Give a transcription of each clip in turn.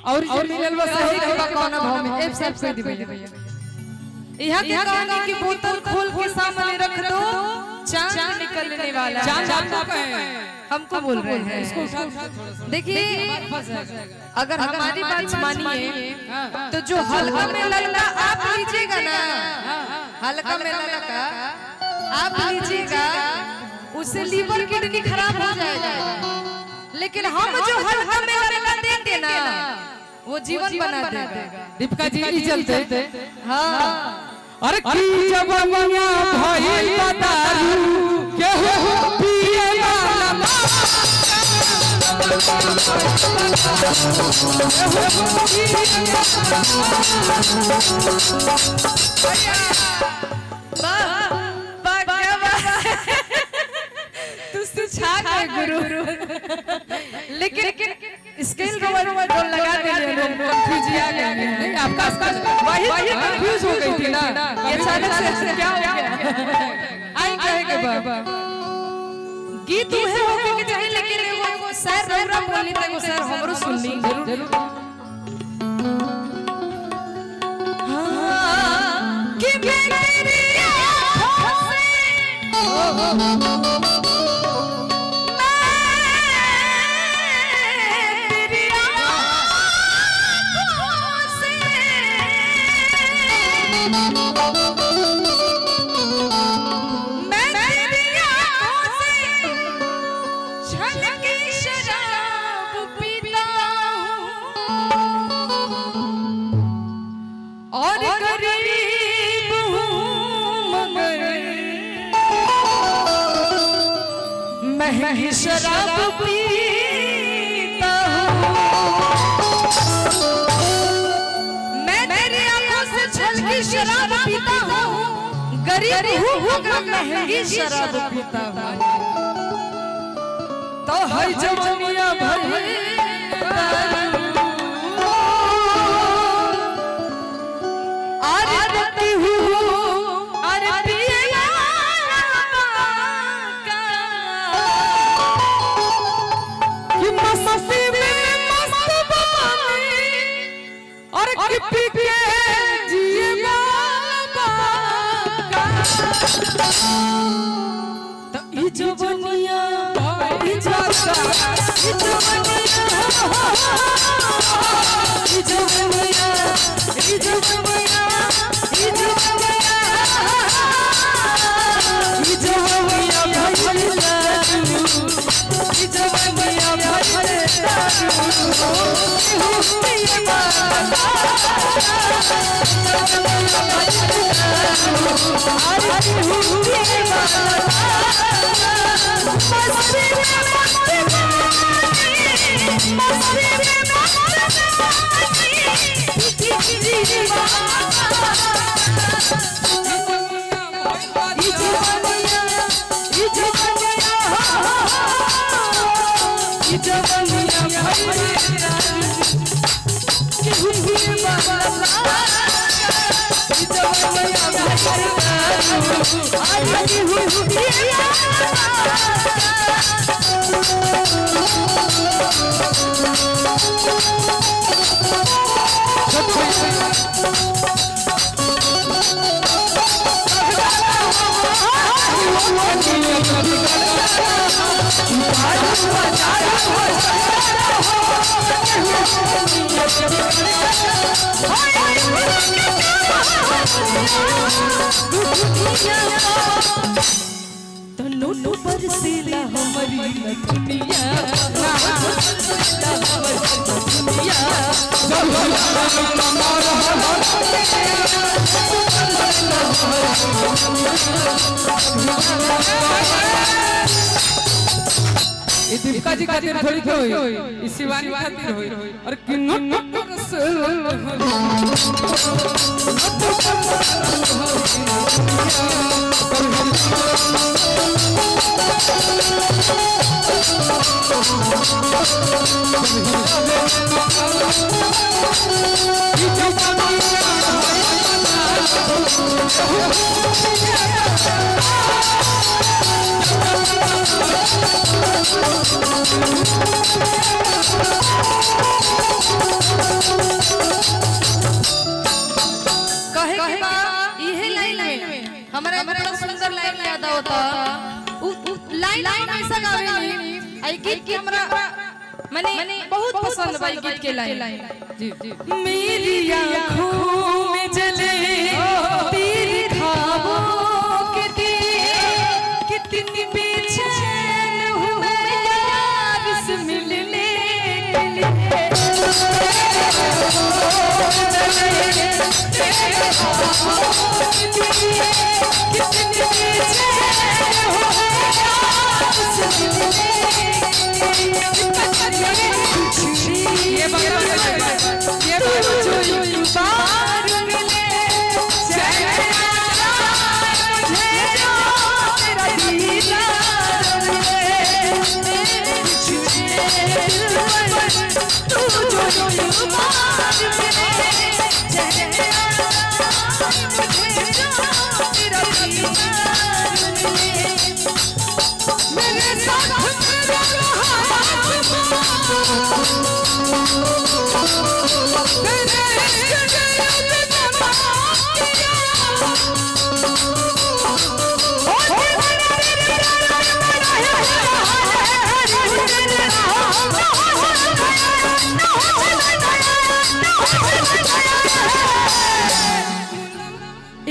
और जो मिलल बा सही रहा कौन भाव में एक साथ कर दी भैया। यहां की कहानी की बोतल खोल के सामने रख दो, चांद निकलने वाला चांद हमको बोल रहे हैं। इसको उठा थोड़ा सा देखिए, अगर हमारी बात मानिए तो जो हल्का में ललका आप लीजिएगा ना, हल्का में ललका आप लीजिएगा उससे लीवर किडनी खराब हो जाएगा। लेकिन हम जो हल्का में ललका देंगे ना वो जीवन बना देगा। दीपिका जी चलते हाँ अरे की जवानिया भाई बतारू के हो पिए वाला तू छा गए गुरु। लेकिन स्केल रोवर लगा दिया लोग कंफ्यूज आ गए। नहीं आपका वही कंफ्यूज हो गई थी ना, ये अचानक से क्या हो गया। आई कहे के बाबा गीत उहे होके के चाहे, लेकिन वो सर रौरा बोली त वो सर हमरो सुननी जरूर। हां कि मेरी आंखों से महंगी शराब पीता हूँ मैं, तेरी आंखों से छलकी शराब पीता हूँ, गरीब हूँ मगर महंगी शराब पीता हूँ। तो हर जवानिया भरी आरती हूँ तनु पर सिला हमारी दुनिया दीपिका जी खातिर थोड़ी होई, इस शिवानी खातिर होई। और किन्नो हमरा बड़ा सुंदर लाइन याद होता लाइन हमेशा गावे नहीं आई गीत की हमरा माने बहुत पसंद भाई गीत के लाइन जी जी मेरी आँखों में जले तेरे ख्वाबों के तीर कितनी बेचैन हूँ मैं यार से मिलने के लिए तेरे ख्वाबों के तीर कितनी बेचैन हूँ मैं यार से मिलने के लिए ये बार मिले मुझे जो तेरा दीदार मिले तू जो बार मिले मुझे जो तेरा दीदार मिले मेरे साथ मेरा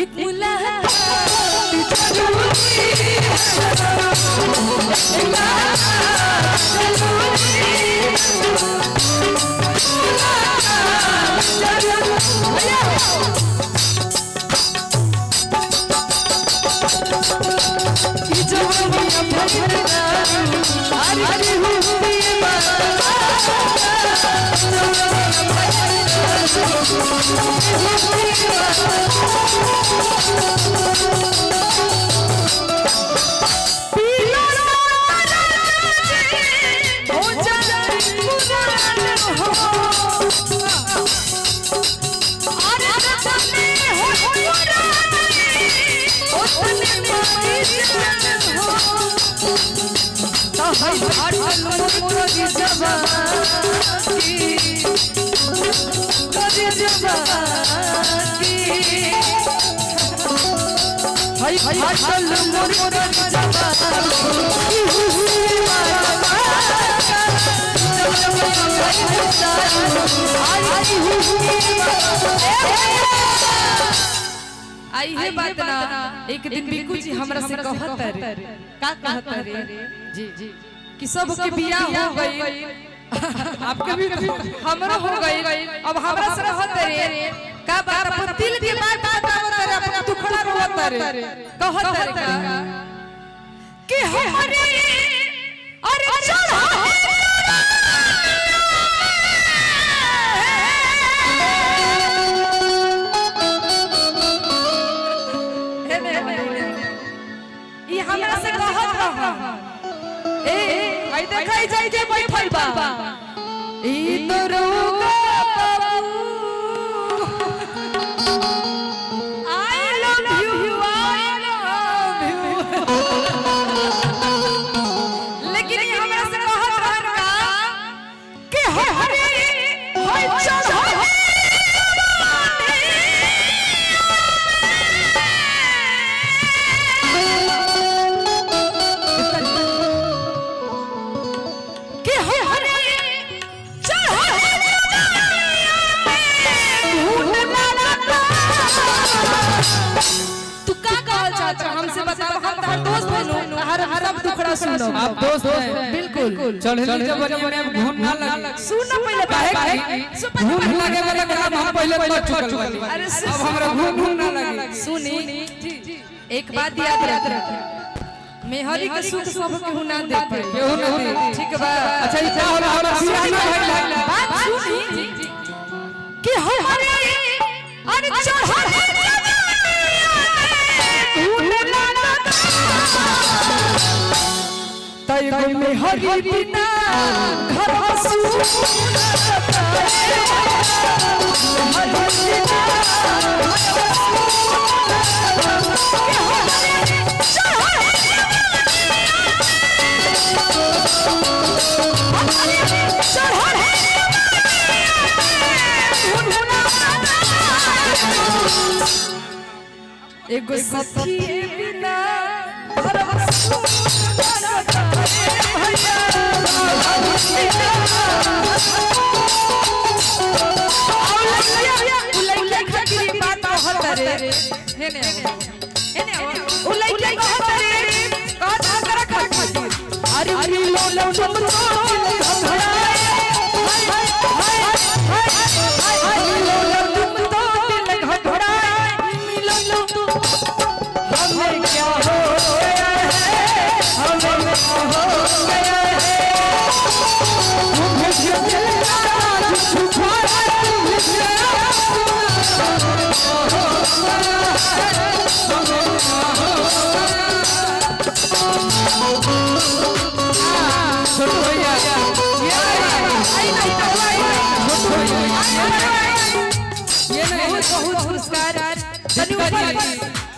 एक मुलाकात आई है बात ना एक दिन बिल्कु जी हमरा से कहत रे का कहत रे जी जी कि सब के बियाह हो गई आपके भी हमरो हो गई अब हमरा से कहत रे का बात अपन दिल के बात बतावत रे अपन दुखड़ा रोवत रे कहत रे का कि हमारे अरे चढ़ा हमरा से कहत रहा ए आई देखाई जाई जे बैठल बा ई तो रोगा बाबू आई लव यू लेकिन ई हमरा से कहत रहा कि हरे होय चढ़ा हमसे बताओ हम तार दोस्त बनो हर सब दुखड़ा सुनो आप दोस्त हैं बिल्कुल चढ़ली जबनी में घूम ना लगे सुनो पहले काहे घूम लगे वाला काम हम पहले कर चुकल बानी अरे अब हमरा घूम ना लगे सुनी एक बात याद रख मेहरी के सुख सब केहू ना दे केहू ना दे ठीक बा अच्छा ई का होला हमरा सियाना भइल बात सुनी कि हमारे अरे चढ़ा तय गई में हरी बिना घर एगो सखी बिना लगता भैया उलैया खड़ी बात कहत रे हेने उलैया कहत रे कहत हमरा खातिर अरे मिलो लो तुम तो मिलो लो तुम तो दिल घबराए मिलो लो तुम हमें क्या हो गया है हमें क्या हो गया है मुझे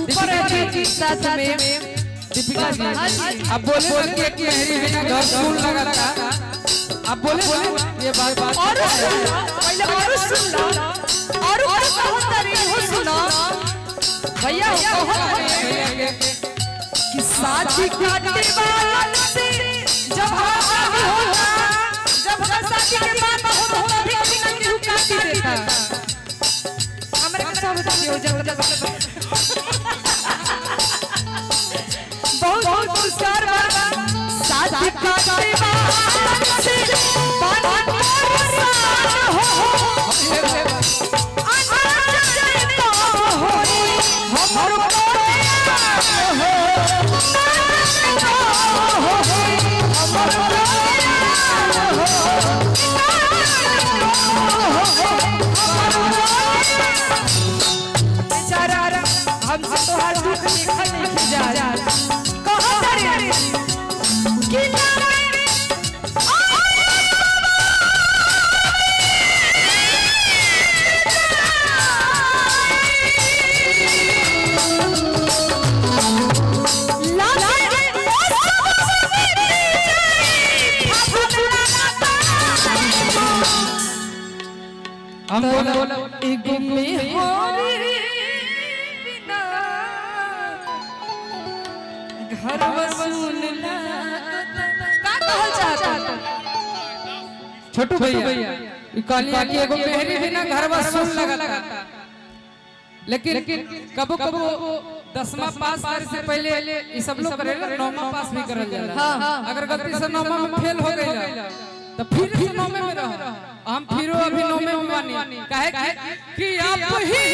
ऊपर साथ में दीपिका जी अब बोले कि मेहरी बिना घर स्कूल लगा था अब बोले ये बात और पहले और सुन लो और कहत रे हो सुनो भैया कि शादी काटे वाला से जब शादी होता जब शादी के बाद होता भी बिना केहू काटी देता हमरे के सब हो जब बहुत पुरस्कार शादी काटे वाला से पानी हो हमसे तो हर दुख लिखा नहीं जा कहो रे कि हम बोला एगो में होरी बिना घर वसूल का कहल चाहता छोटू भैया ई कहलिया कि एगो मेहरी बिना घर वसूल लगता लेकिन कबो कबो 10वां पास करे से पहले ई सब लोग करेला 9वां पास भी करल जाला अगर गलती से 9वां में फेल हो गइला तो फिर से 9वें में रह हम फिरो अभी 9वें में बानी काहे कि आप ही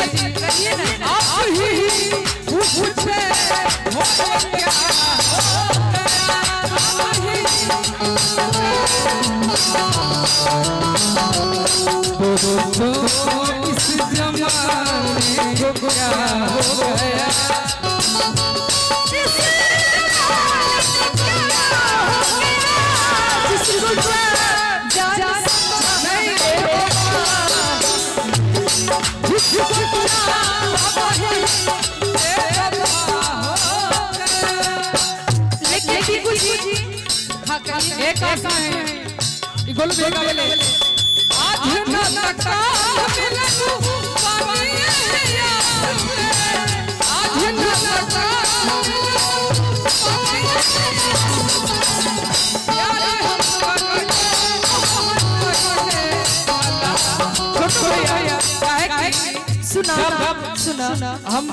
आप ही पूछे हो क्या तो इस जमाने को क्या हो गया एक आशा है गोल बेगा ले आज न सकता मिलू पानी आज न सकता सुना सुना हम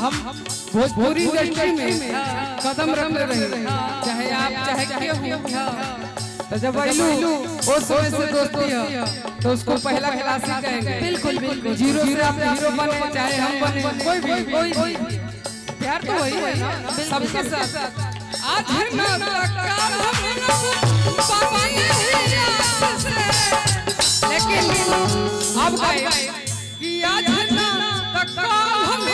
भोजपुरी इंडस्ट्री में कदम रख रहे चाहे आप चाहे केहू तो जब आइलू वो समय से दोस्ती है तो उसको पहला क्लास ही कहेंगे बिल्कुल बिल्कुल जीरो से आप हीरो बने चाहे हम बने कोई भी प्यार तो वही है ना सबके साथ आज न लेकिन अब कि आज न हम